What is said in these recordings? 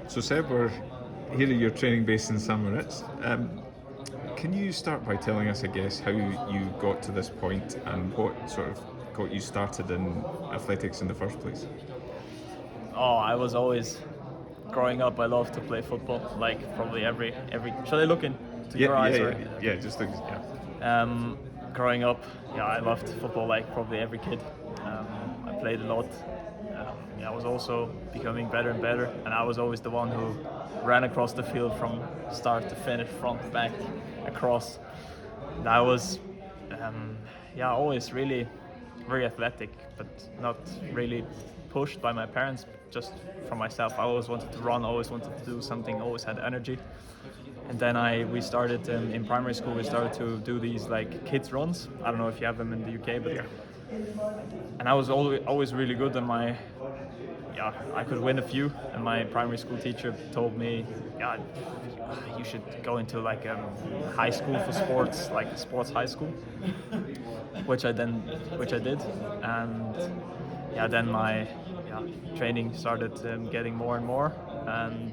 So Seb, we're here at your training base in St Moritz. Can you start by telling us, I guess, how you got to this point and what sort of got you started in athletics in the first place? Oh, I was always growing up. I loved to play football. Like probably every. Shall I look into your eyes? Just look, yeah. Growing up, I loved football like probably every kid. I played a lot. I was also becoming better and better, and I was always the one who ran across the field from start to finish, front, back, across. And I was, always really very athletic, but not really pushed by my parents, just from myself. I always wanted to run, always wanted to do something, always had energy. And then we started in primary school. We started to do these like kids runs. I don't know if you have them in the UK, but and I was always really good. And I could win a few. And my primary school teacher told me, you should go into like a high school for sports, like a sports high school, which I did. And then my training started getting more and more, and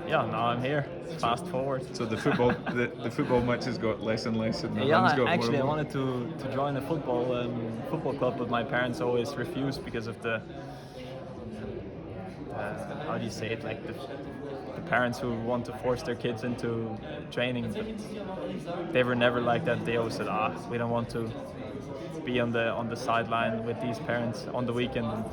now I'm here. Fast forward. So the football matches got less and less, and the runs got actually, more. I wanted to join a football club, but my parents always refused because of the how do you say it? Like the parents who want to force their kids into training, but they were never like that. They always said, we don't want to be on the sideline with these parents on the weekend. And,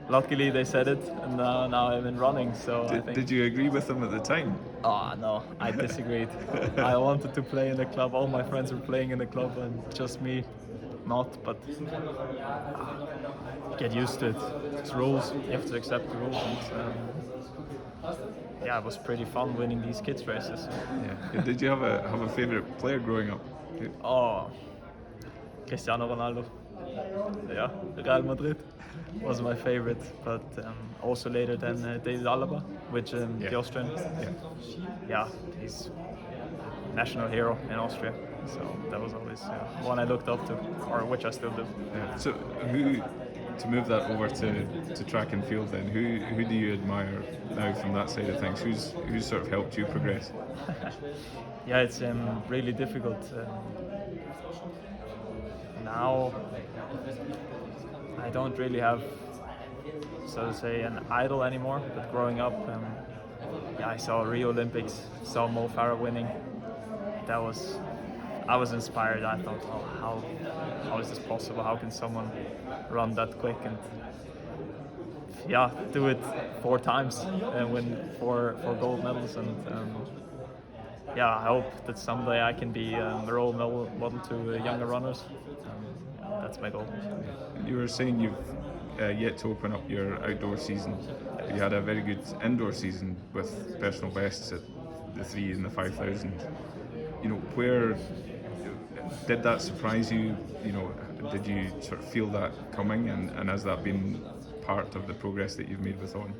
luckily they said it, and now I'm in running. So Did you agree with them at the time? Oh no, I disagreed. I wanted to play in the club. All my friends were playing in the club, and just me, not. But get used to it. It's rules. You have to accept the rules. And, it was pretty fun winning these kids races. Yeah. Did you have a favorite player growing up? Oh, Cristiano Ronaldo. Yeah, Real Madrid was my favorite, but also later than David Alaba, which the Austrian. He's national hero in Austria, so that was always one I looked up to, or which I still do. Yeah. So to move that over to track and field, then who do you admire now from that side of things? Who's sort of helped you progress? It's really difficult. Now I don't really have, so to say, an idol anymore, but growing up, I saw Rio Olympics, saw Farah winning. I was inspired. I thought, how is this possible? How can someone run that quick and do it 4 times and win four gold medals? And I hope that someday I can be a role model to younger runners. That's my goal. You were saying you've yet to open up your outdoor season. You had a very good indoor season with personal bests at the 3 and the 5,000. Where did that surprise you? Did you sort of feel that coming, and has that been part of the progress that you've made with On?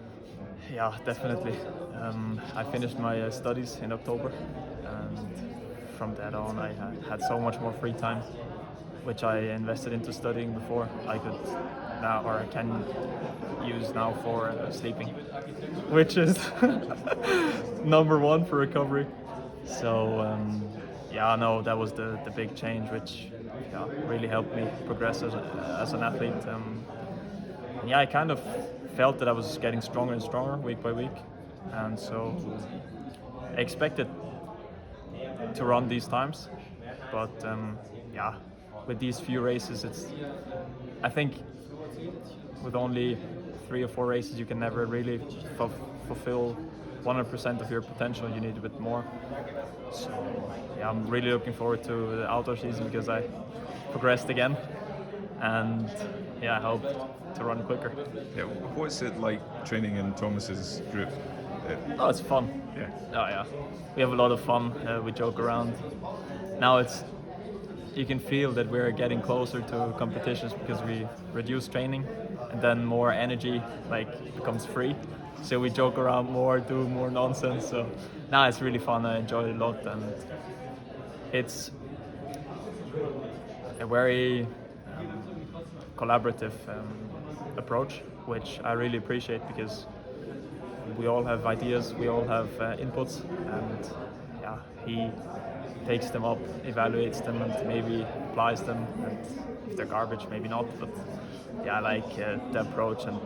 Yeah, definitely. I finished my studies in October, and from that on I had so much more free time, which I invested into studying before I can use now for sleeping, which is number one for recovery. So that was the big change, which really helped me progress as an athlete. I kind of felt that I was getting stronger and stronger week by week, and so I expected to run these times, but with these few races, I think with only 3 or 4 races you can never really fulfill 100% of your potential. You need a bit more. So I'm really looking forward to the outdoor season because I progressed again, and I hope to run quicker. Yeah, what's it like training in Thomas's group? Oh, it's fun. Yeah. Oh yeah, we have a lot of fun. We joke around. Now you can feel that we're getting closer to competitions because we reduce training, and then more energy becomes free. So we joke around more, do more nonsense. So now it's really fun. I enjoy it a lot, and it's a very collaborative approach, which I really appreciate because we all have ideas, we all have inputs, and yeah, he takes them up, evaluates them, and maybe applies them. And if they're garbage, maybe not. But yeah, I like the approach, and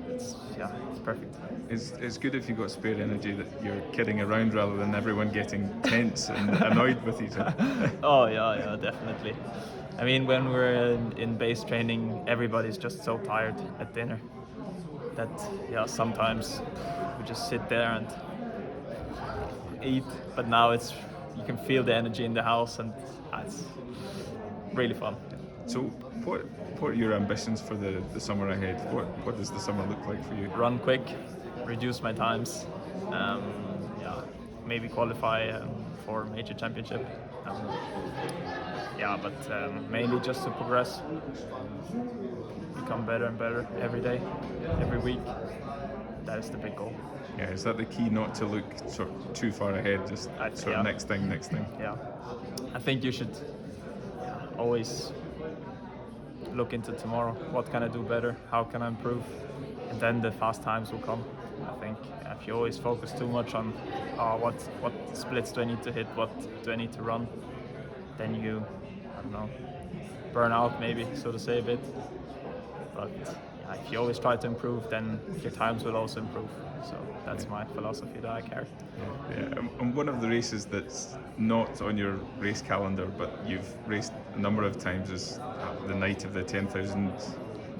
it's perfect. It's good if you've got spare energy that you're kidding around rather than everyone getting tense and annoyed with each other. Oh yeah, definitely. I mean, when we're in base training, everybody's just so tired at dinner that sometimes we just sit there and eat. But now you can feel the energy in the house, and it's really fun. So what are your ambitions for the summer ahead? What does the summer look like for you? Run quick, reduce my times, maybe qualify for major championship. But mainly just to progress, become better and better every day, every week. That is the big goal. Yeah, is that the key, not to look sort of too far ahead, just next thing? Yeah, I think you should always look into tomorrow. What can I do better? How can I improve? And then the fast times will come. I think if you always focus too much on what splits do I need to hit, what do I need to run, then you, I don't know, burn out maybe, so to say a bit. But if you always try to improve, then your times will also improve. So that's my philosophy that I carry. Yeah, and one of the races that's not on your race calendar, but you've raced a number of times, is the night of the 10,000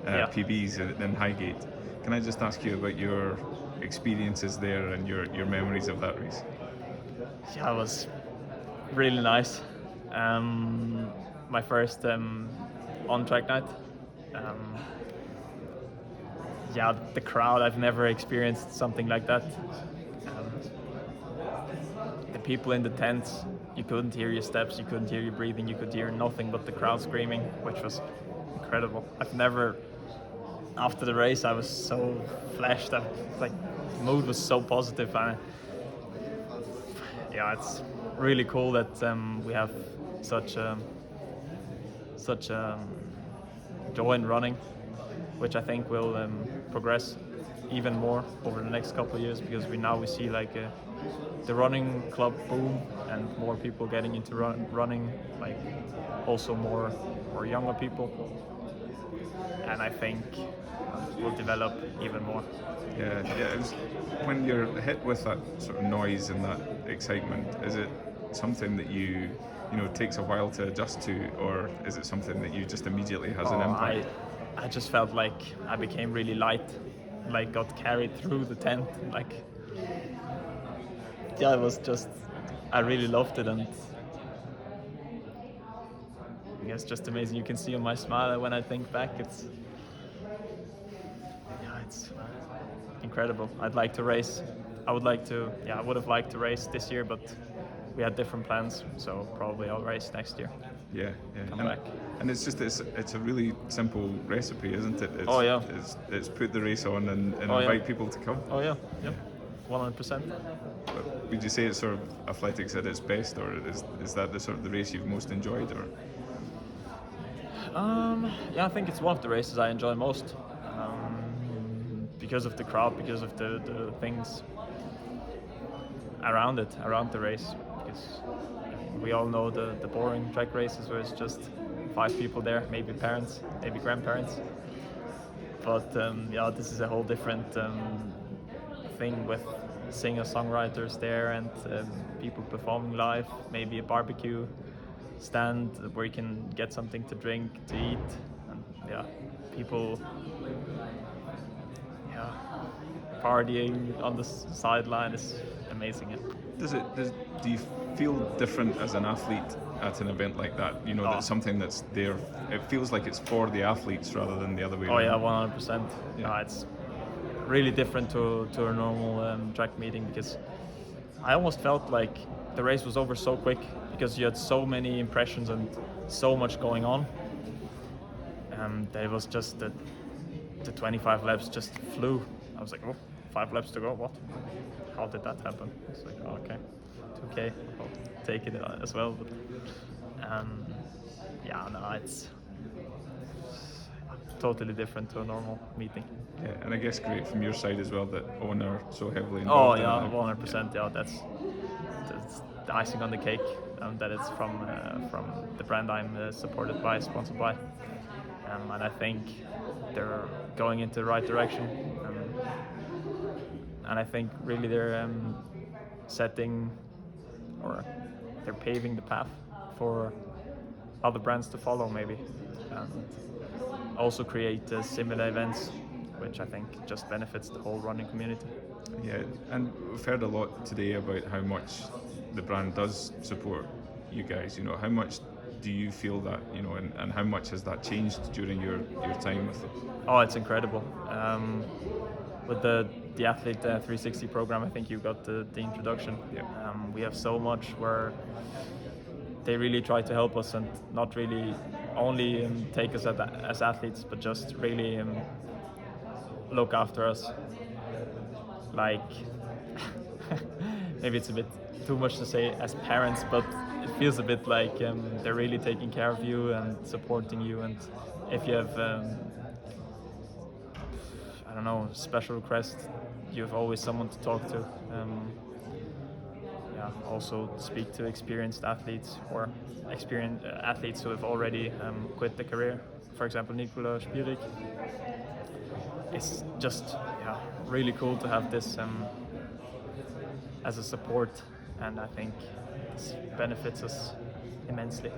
PBs in Highgate. Can I just ask you about your experiences there and your memories of that race? Yeah, it was really nice. My first on-track night. The crowd, I've never experienced something like that. The people in the tents, you couldn't hear your steps, you couldn't hear your breathing, you could hear nothing but the crowd screaming, which was incredible. After the race, I was so flashed, the mood was so positive. It's really cool that we have such joy in running, which I think will progress even more over the next couple of years, because we see the running club boom and more people getting into running, also more younger people, and I think will develop even more. Yeah. When you're hit with that sort of noise and that excitement, is it something that you takes a while to adjust to, or is it something that you just immediately has an impact? I just felt like I became really light, got carried through the tent. It was just, I really loved it, and it's just amazing. You can see on my smile when I think back, it's incredible. I'd like to race. I would have liked to race this year, but we had different plans, so probably I'll race next year. Yeah. Come back. And it's a really simple recipe, isn't it? It's put the race on and invite people to come. Oh yeah, 100%. But would you say it's sort of athletics at its best, or is that the sort of the race you've most enjoyed, or? I think it's one of the races I enjoy most, because of the crowd, because of the things around the race. Because we all know the boring track races where it's just 5 people there, maybe parents, maybe grandparents. But this is a whole different thing with singer-songwriters there and people performing live, maybe a barbecue stand where you can get something to drink, to eat, and people partying on the sideline is amazing. Do you feel different as an athlete at an event like that? That's something that's there. It feels like it's for the athletes rather than the other way around. Oh yeah, 100%. Yeah, it's really different to a normal track meeting, because I almost felt like the race was over so quick, because you had so many impressions and so much going on. There was just the 25 laps just flew. I was like, 5 laps to go, what? How did that happen? It's like, okay, it's okay, I'll take it as well. But totally different to a normal meeting. Yeah, and I guess great from your side as well that OAC are so heavily Oh involved. yeah, in it. 100%. Yeah, that's the icing on the cake. That it's from the brand I'm supported by, sponsored by, and I think they're going into the right direction. And I think really they're setting, or they're paving the path for other brands to follow, maybe, and also create similar events, which I think just benefits the whole running community. Yeah, and we've heard a lot today about how much the brand does support you guys. You know, how much do you feel that, you know, and how much has that changed during your time with them? Oh, it's incredible. With the Athlete 360 program, I think you got the introduction. Yeah. We have so much where they really try to help us and not really only take us as athletes, but just really look after us. Like, maybe it's a bit too much to say as parents, but it feels a bit like they're really taking care of you and supporting you. And if you have, I don't know, special request, you have always someone to talk to. Also speak to experienced athletes or experienced athletes who have already quit the career. For example, Nicola Spirik. It's just really cool to have this as a support, and I think this benefits us immensely.